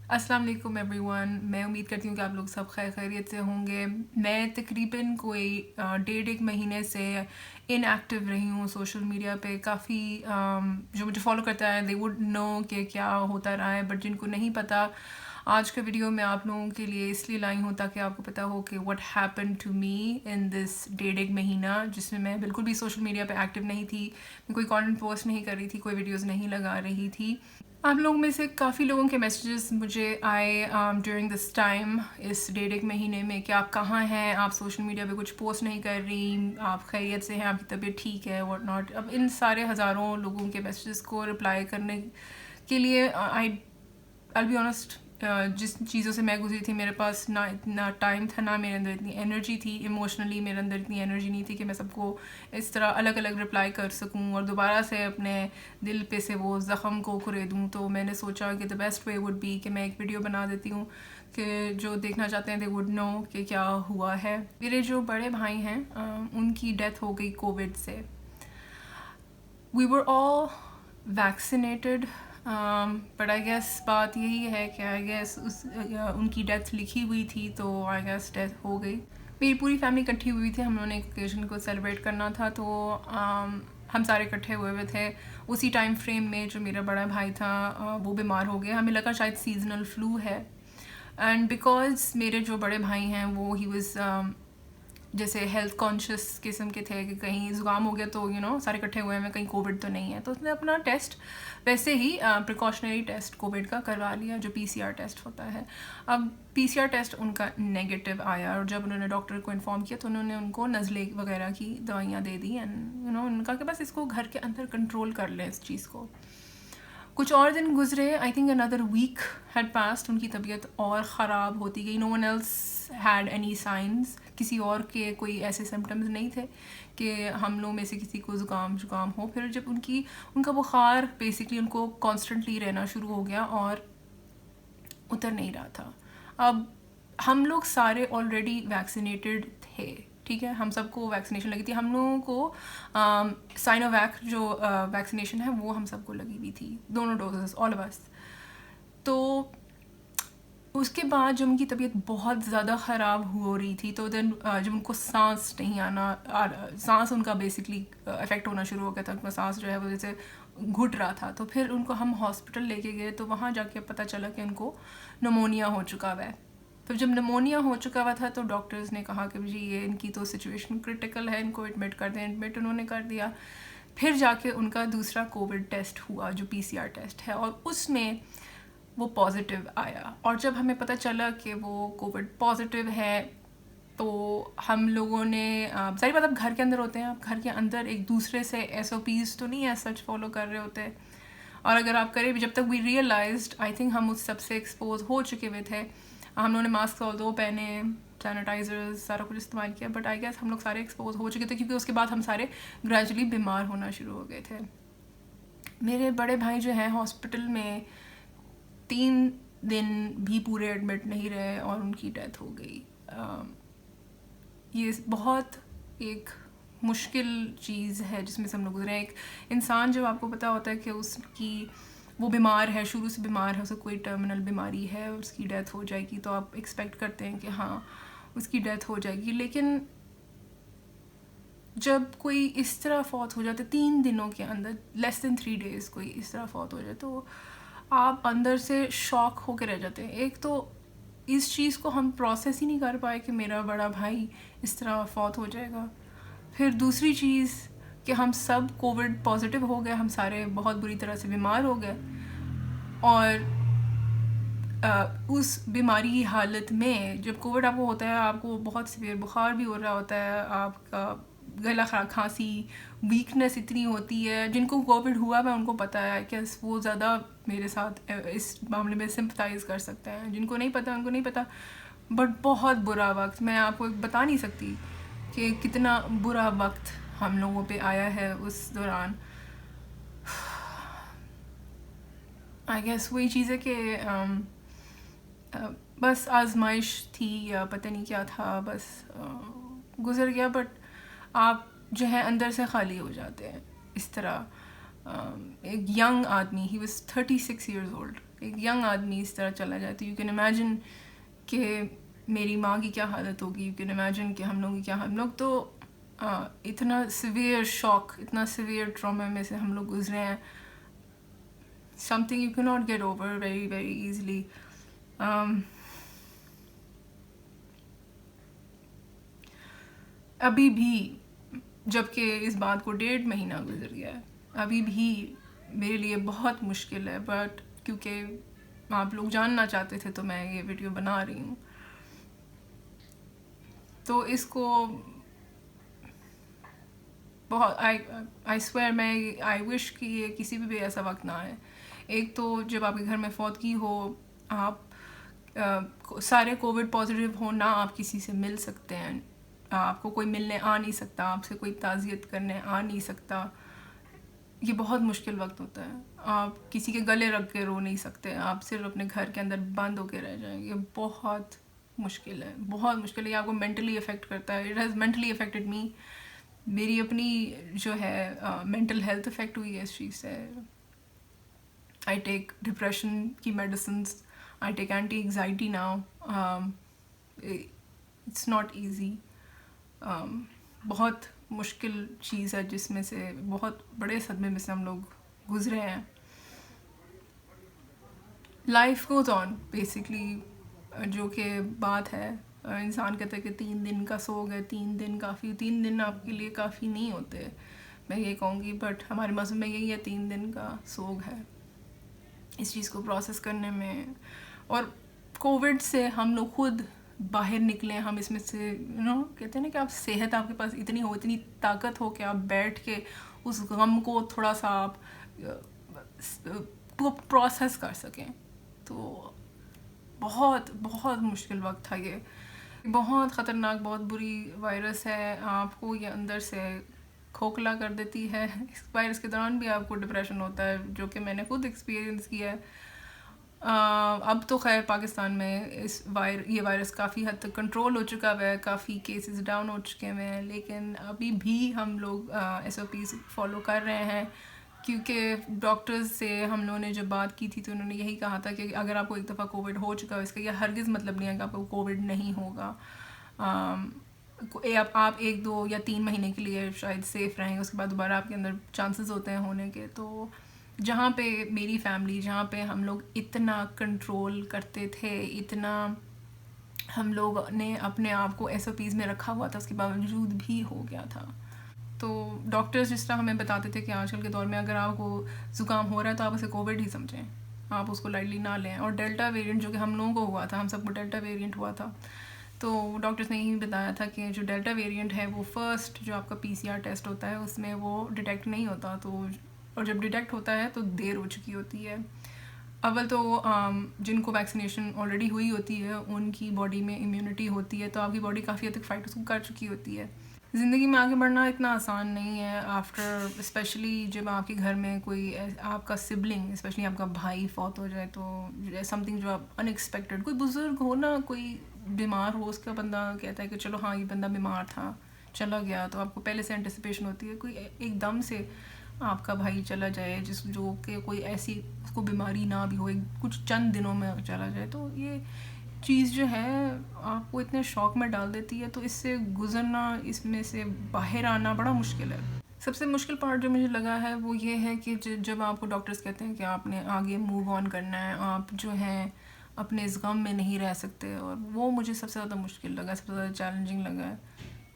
अस्सलाम वालेकुम एवरीवन। मैं उम्मीद करती हूँ कि आप लोग सब खैरियत से होंगे। मैं तकरीबन कोई 1.5 महीने से इनएक्टिव रही हूँ सोशल मीडिया पे। काफ़ी जो मुझे फॉलो करता है दे वुड नो कि क्या होता रहा है, बट जिनको नहीं पता, आज का वीडियो मैं आप लोगों के लिए इसलिए लाई हूँ ताकि आपको पता हो कि what happened to me in this 1.5 महीना जिसमें मैं बिल्कुल भी सोशल मीडिया पे एक्टिव नहीं थी। मैं कोई कंटेंट पोस्ट नहीं कर रही थी, कोई वीडियोस नहीं लगा रही थी। आप लोगों में से काफ़ी लोगों के मैसेजेस मुझे आए ड्यूरिंग दिस टाइम, इस 1.5 महीने में, कि आप कहाँ हैं, आप सोशल मीडिया पे कुछ पोस्ट नहीं कर रही, आप खैरियत से हैं, आपकी तबीयत ठीक है, व्हाट नॉट। अब इन सारे हज़ारों लोगों के मैसेजेस को रिप्लाई करने के लिए आई बी ऑनेस्ट, जिस चीज़ों से मैं गुजरी थी, मेरे पास ना इतना टाइम था, ना मेरे अंदर इतनी एनर्जी थी। इमोशनली मेरे अंदर इतनी एनर्जी नहीं थी कि मैं सबको इस तरह अलग अलग रिप्लाई कर सकूं और दोबारा से अपने दिल पे से वो ज़ख़म को कुरे दूं। तो मैंने सोचा कि the best way would be कि मैं एक वीडियो बना देती हूँ कि जो देखना चाहते हैं दे वुड नो कि क्या हुआ है। मेरे जो बड़े भाई हैं उनकी डेथ हो गई कोविड से। We were all vaccinated, but I guess बात यही है कि आई गेस उनकी डेथ लिखी हुई थी, तो आई गेस डेथ हो गई। मेरी पूरी फैमिली इकट्ठी हुई थी, हम लोगों ने एक ओकेजन को सेलिब्रेट करना था, तो हम सारे इकट्ठे हुए थे। उसी टाइम फ्रेम में जो मेरा बड़ा भाई था वो बीमार हो गया। हमें लगा शायद सीजनल फ्लू है, एंड बिकॉज मेरे जो बड़े भाई हैं वो ही वॉज जैसे हेल्थ कॉन्शियस किस्म के थे कि कहीं ज़ुकाम हो गया तो सारे इकट्ठे हुए हैं, कहीं कोविड तो नहीं है। तो उसने अपना टेस्ट वैसे ही प्रिकॉशनरी टेस्ट कोविड का करवा लिया, जो पीसीआर टेस्ट होता है। अब पीसीआर टेस्ट उनका नेगेटिव आया, और जब उन्होंने डॉक्टर को इन्फॉर्म किया तो उन्होंने उनको नज़ले वगैरह की दवाइयाँ दे दी, एंड उनका कि बस इसको घर के अंदर कंट्रोल कर लें इस चीज़ को। कुछ और दिन गुजरे, I think another week had passed, उनकी तबीयत और ख़राब होती गई। No one else had any signs, किसी और के कोई ऐसे सिम्टम्स नहीं थे कि हम लोग में से किसी को ज़ुकाम हो। फिर जब उनका बुखार बेसिकली उनको कॉन्स्टेंटली रहना शुरू हो गया और उतर नहीं रहा था। अब हम लोग सारे ऑलरेडी वैक्सीनेटेड थे, ठीक है, हम सबको वैक्सीनेशन लगी थी। हम लोगों को साइनोवैक जो वैक्सीनेशन है वो हम सबको लगी हुई थी, दोनों डोजेस, ऑल ऑफ अस। तो उसके बाद जब उनकी तबीयत बहुत ज़्यादा ख़राब हो रही थी, तो देन जब उनको सांस नहीं सांस उनका बेसिकली अफेक्ट होना शुरू हो गया था, उनका सांस जो है वो जैसे घुट रहा था। तो फिर उनको हम हॉस्पिटल लेके गए, तो वहाँ जाके पता चला कि उनको निमोनिया हो चुका हुआ है। फिर जब निमोनिया हो चुका हुआ था तो डॉक्टर्स ने कहा कि जी ये इनकी तो सिचुएशन क्रिटिकल है, इनको एडमिट कर दें। एडमिट उन्होंने कर दिया। फिर जाके उनका दूसरा कोविड टेस्ट हुआ जो पीसीआर टेस्ट है, और उसमें वो पॉजिटिव आया। और जब हमें पता चला कि वो कोविड पॉजिटिव है, तो हम लोगों ने सारी बात, अब घर के अंदर होते हैं, आप घर के अंदर एक दूसरे से एसओपीज़ तो नहीं है सच फॉलो कर रहे होते, और अगर आप करें भी, जब तक वी रियलाइज्ड, आई थिंक हम उस सबसे एक्सपोज हो चुके हुए थे। हम लोगों ने मास्क और दो पहने, सैनिटाइजर्स, सारा कुछ इस्तेमाल किया, बट आई गेस हम लोग सारे एक्सपोज हो चुके थे, क्योंकि उसके बाद हम सारे ग्रेजुअली बीमार होना शुरू हो गए थे। मेरे बड़े भाई जो हैं हॉस्पिटल में 3 दिन भी पूरे एडमिट नहीं रहे और उनकी डेथ हो गई। ये बहुत एक मुश्किल चीज़ है जिसमें से हम लोग गुजरे हैं। एक इंसान जब आपको पता होता है कि उसकी वो बीमार है, शुरू से बीमार है, उसे कोई टर्मिनल बीमारी है, उसकी डेथ हो जाएगी, तो आप एक्सपेक्ट करते हैं कि हाँ उसकी डेथ हो जाएगी। लेकिन जब कोई इस तरह फौत हो जाता है 3 दिनों के अंदर, लेस देन 3 डेज़ कोई इस तरह फौत हो जाए, तो आप अंदर से शॉक होकर रह जाते हैं। एक तो इस चीज़ को हम प्रोसेस ही नहीं कर पाए कि मेरा बड़ा भाई इस तरह फौत हो जाएगा। फिर दूसरी चीज़ कि हम सब कोविड पॉजिटिव हो गए, हम सारे बहुत बुरी तरह से बीमार हो गए, और उस बीमारी की हालत में जब कोविड आपको होता है, आपको बहुत सीवियर बुखार भी हो रहा होता है, आपका गला खांसी, वीकनेस इतनी होती है। जिनको कोविड हुआ है उनको पता है कि वो ज़्यादा मेरे साथ इस मामले में सिंपथाइज कर सकते हैं, जिनको नहीं पता उनको नहीं पता। बट बहुत बुरा वक्त, मैं आपको बता नहीं सकती कि कितना बुरा वक्त हम लोगों पे आया है उस दौरान। आई गेस वही चीज़ है कि बस आजमाइश थी या पता नहीं क्या था, बस गुजर गया। बट आप जो है अंदर से खाली हो जाते हैं इस तरह। एक यंग आदमी, ही वाज 36 years old, ایک ینگ آدمی اس طرح چلا جائے تو یو کین امیجن کہ میری ماں کی کیا حالت ہوگی. یو کین امیجن کہ ہم لوگوں کی کیا, ہم لوگ تو اتنا سیویئر شاک, اتنا سیویئر ٹراما میں سے ہم لوگ گزرے ہیں, something you cannot get over very very easily. ابھی بھی جب کہ اس بات کو 1.5 مہینہ گزر گیا ہے, ابھی بھی میرے لیے بہت مشکل ہے, بٹ کیونکہ آپ لوگ جاننا چاہتے تھے تو میں یہ ویڈیو بنا رہی ہوں. تو اس کو بہت آئی سویئر, میں آئی وش کہ یہ کسی بھی ایسا وقت نہ آئے. ایک تو جب آپ کے گھر میں فوتگی ہو, آپ سارے کووڈ پازیٹیو ہو, نہ آپ کسی سے مل سکتے ہیں, آپ کو کوئی ملنے آ نہیں سکتا, آپ سے کوئی تعزیت کرنے آ نہیں سکتا. یہ بہت مشکل وقت ہوتا ہے. آپ کسی کے گلے رکھ کے رو نہیں سکتے, آپ صرف اپنے گھر کے اندر بند ہو کے رہ جائیں. یہ بہت مشکل ہے, بہت مشکل ہے. یہ آپ کو مینٹلی افیکٹ کرتا ہے. اٹ ہیز مینٹلی افیکٹڈ می. میری اپنی جو ہے مینٹل ہیلتھ افیکٹ ہوئی ہے اس چیز سے. آئی ٹیک ڈپریشن کی medicines, I take anti anxiety now. It's not easy. بہت مشکل چیز ہے جس میں سے بہت بڑے صدمے میں سے ہم لوگ گزرے ہیں. لائف گوز آن بیسکلی, جو کہ بات ہے. انسان کہتا ہے کہ 3 دن کا سوگ ہے, 3 دن کافی, 3 دن آپ کے لیے کافی نہیں ہوتے, میں یہ کہوں گی, بٹ ہمارے مذہب میں یہی ہے 3 دن کا سوگ ہے اس چیز کو پروسیس کرنے میں. اور کووڈ سے ہم لوگ خود باہر نکلیں, ہم اس میں سے کہتے ہیں نا کہ آپ صحت آپ کے پاس اتنی ہو, اتنی طاقت ہو کہ آپ بیٹھ کے اس غم کو تھوڑا سا آپ پروسیس کر سکیں. تو بہت بہت مشکل وقت تھا یہ. بہت خطرناک, بہت بری وائرس ہے. آپ کو یہ اندر سے کھوکھلا کر دیتی ہے. اس وائرس کے دوران بھی آپ کو ڈپریشن ہوتا ہے, جو کہ میں نے خود ایکسپیرئنس کیا ہے. اب تو خیر پاکستان میں یہ وائرس کافی حد تک کنٹرول ہو چکا ہوا ہے, کافی کیسز ڈاؤن ہو چکے ہوئے ہیں, لیکن ابھی بھی ہم لوگ SOPs فالو کر رہے ہیں. کیونکہ ڈاکٹرز سے ہم لوگوں نے جب بات کی تھی تو انہوں نے یہی کہا تھا کہ اگر آپ کو ایک دفعہ کووڈ ہو چکا ہے, اس کا یہ ہرگز مطلب نہیں ہے کہ آپ کو کووڈ نہیں ہوگا. آپ 1, 2 یا 3 مہینے کے لیے شاید سیف رہیں, اس کے بعد دوبارہ آپ کے اندر چانسز ہوتے ہیں ہونے کے. تو جہاں پہ میری فیملی, جہاں پہ ہم لوگ اتنا کنٹرول کرتے تھے, اتنا ہم لوگ نے اپنے آپ کو SOPs میں رکھا ہوا تھا, اس کے باوجود بھی ہو گیا تھا. تو ڈاکٹرز جس طرح ہمیں بتاتے تھے کہ آج کل کے دور میں اگر آپ کو زکام ہو رہا ہے تو آپ اسے کووڈ ہی سمجھیں, آپ اس کو لائٹلی نہ لیں. اور ڈیلٹا ویریئنٹ جو کہ ہم لوگوں کو ہوا تھا, ہم سب کو ڈیلٹا ویریئنٹ ہوا تھا, تو ڈاکٹرز نے یہی بتایا تھا کہ جو ڈیلٹا ویریئنٹ ہے وہ فرسٹ جو آپ کا PCR ٹیسٹ ہوتا ہے اس میں وہ ڈیٹیکٹ نہیں ہوتا, تو اور جب ڈیٹیکٹ ہوتا ہے تو دیر ہو چکی ہوتی ہے. اول تو جن کو ویکسینیشن آلریڈی ہوئی ہوتی ہے ان کی باڈی میں امیونٹی ہوتی ہے, تو آپ کی باڈی کافی حد تک فائٹ اس کو کر چکی ہوتی ہے. زندگی میں آگے بڑھنا اتنا آسان نہیں ہے آفٹر, اسپیشلی جب آپ کے گھر میں کوئی آپ کا سبلنگ, اسپیشلی آپ کا بھائی فوت ہو جائے, تو سم تھنگ جو آپ ان ایکسپیکٹڈ, کوئی بزرگ ہو نا, کوئی بیمار ہو, اس کا بندہ کہتا ہے کہ چلو ہاں یہ بندہ بیمار تھا چلا گیا, تو آپ کو پہلے سے انٹیسپیشن ہوتی ہے. کوئی ایک دم سے آپ کا بھائی چلا جائے جو کہ کوئی ایسی اس کو بیماری نہ بھی ہو, کچھ چند دنوں میں چلا جائے, تو یہ چیز جو ہے آپ کو اتنے شوق میں ڈال دیتی ہے. تو اس سے گزرنا, اس میں سے باہر آنا بڑا مشکل ہے. سب سے مشکل پارٹ جو مجھے لگا ہے وہ یہ ہے کہ جب آپ کو ڈاکٹرز کہتے ہیں کہ آپ نے آگے موو آن کرنا ہے, آپ جو ہیں اپنے اس غم میں نہیں رہ سکتے, اور وہ مجھے سب سے زیادہ مشکل لگا, سب سے زیادہ چیلنجنگ لگا ہے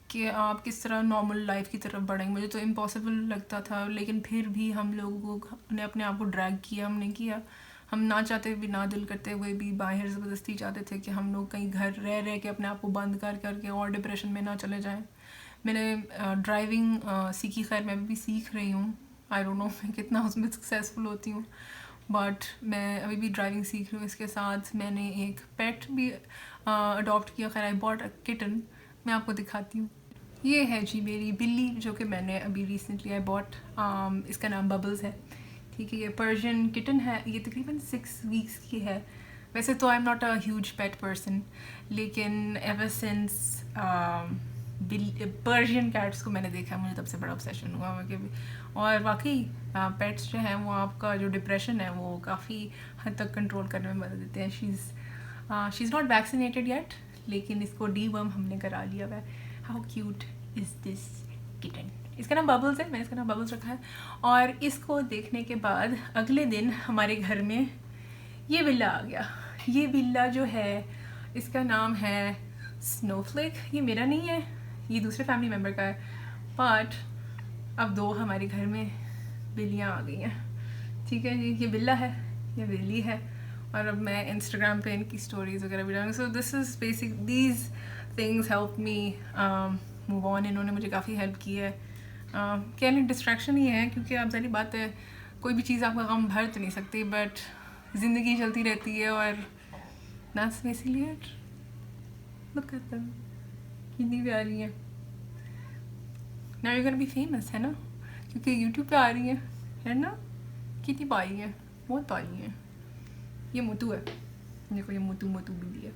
کہ آپ کس طرح نارمل لائف کی طرف بڑھیں. مجھے تو امپاسبل لگتا تھا, لیکن پھر بھی ہم لوگوں نے اپنے آپ کو ڈریگ کیا, ہم نے کیا. ہم نہ چاہتے بھی, نہ دل کرتے ہوئے بھی باہر زبردستی چاہتے تھے کہ ہم لوگ کہیں گھر رہ کے اپنے آپ کو بند کر کے اور ڈپریشن میں نہ چلے جائیں. میں نے ڈرائیونگ سیکھی, خیر میں بھی سیکھ رہی ہوں, آئی ڈونٹ نو میں کتنا اس میں سکسیزفل ہوتی ہوں, بٹ میں ابھی بھی ڈرائیونگ سیکھ رہی ہوں. اس کے ساتھ میں نے ایک پیٹ بھی اڈاپٹ کیا, خیر آئی باٹ اے کٹن, میں آپ کو دکھاتی ہوں. یہ ہے جی میری بلی, جو کہ میں نے ابھی ریسنٹلی آئی باٹ, اس کا نام ببلز ہے. ٹھیک ہے, یہ پرشین کٹن ہے, یہ تقریباً 6 ویکس کی ہے. ویسے تو I am not a huge pet person, لیکن ایور سنس पर्शियन कैट्स को मैंने देखा है, मुझे तब से बड़ा ऑब्सेशन हुआ है कि और वाकई पेट्स जो हैं वो आपका जो डिप्रेशन है वो काफ़ी हद तक कंट्रोल करने में मदद देते हैं. She is not vaccinated yet, लेकिन इसको डीवर्म हमने करा लिया हुआ है. How cute is this kitten. इसका नाम बबल्स है, मैंने इसका नाम बबल्स रखा है. और इसको देखने के बाद अगले दिन हमारे घर में ये बिल्ला आ गया. ये बिल्ला जो है इसका नाम है स्नोफ्लेक. ये मेरा नहीं है, ये दूसरे फैमिली मेम्बर का है. बट अब 2 हमारे घर में बिल्लियाँ आ गई हैं. ठीक है जी, ये बिल्ला है, ये बिल्ली है. और अब मैं इंस्टाग्राम पे इनकी स्टोरीज़ वगैरह भी डालूँगी. So this is basic, these things help me move on. इन्होंने मुझे काफ़ी हेल्प की है. क्या नहीं, डिस्ट्रैक्शन ही है, क्योंकि आप सारी बात है, कोई भी चीज़ आपका गम भर तो नहीं सकती, बट ज़िंदगी चलती रहती है. और that's basically it. Look at them, कितनी प्यारी है. Now you gonna be famous, है ना, क्योंकि यूट्यूब पे आ रही है ना. कितनी पाई है, बहुत पाई है. ये मोटू है, देखो ये मोटू बिल्ली है,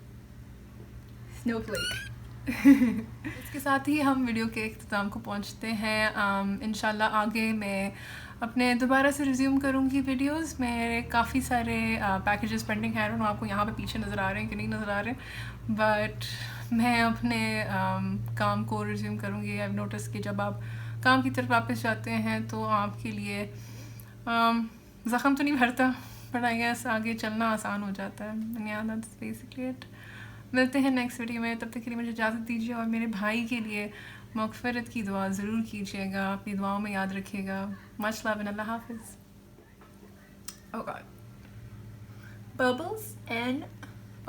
स्नोफ्लेक. इसके साथ ही हम वीडियो के इख्तिताम को पहुंचते हैं. इंशाल्लाह आगे मैं अपने दोबारा से रिज्यूम करूँगी वीडियोस. मेरे काफ़ी सारे पैकेजेस पेंडिंग हैं. आपको यहाँ पे पीछे नज़र आ रहे हैं कि नहीं नज़र आ रहे हैं, बट मैं अपने काम को रिज्यूम करूँगी. आई नोटिस कि जब आप काम की तरफ वापस जाते हैं तो आपके लिए ज़ख़म तो नहीं भरता, बट आई गेस आगे चलना आसान हो जाता है. या दैट्स बेसिकली इट. मिलते हैं नेक्स्ट वीडियो में. तब तक के लिए मुझे इजाज़त दीजिए, और मेरे भाई के लिए मग़फ़िरत की दुआ ज़रूर कीजिएगा. अपनी दुआओं में याद रखिएगा. मच लव एंड अल्लाह हाफ़िज़. Oh God, bubbles and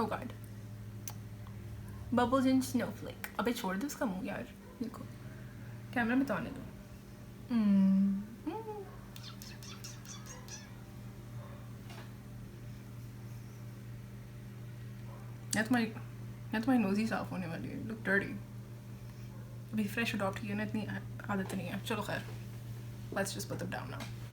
oh God, bubbles and snowflake. अबे छोड़ दो उसका मुँह यार. देखो कैमरा में तो आने दो. या तुम्हारी नोज़ ही साफ़ होने वाली है. Look dirty. अभी फ्रेश अडॉप्ट किया ना, इतनी आदत नहीं है. चलो खैर, let's just put them down now.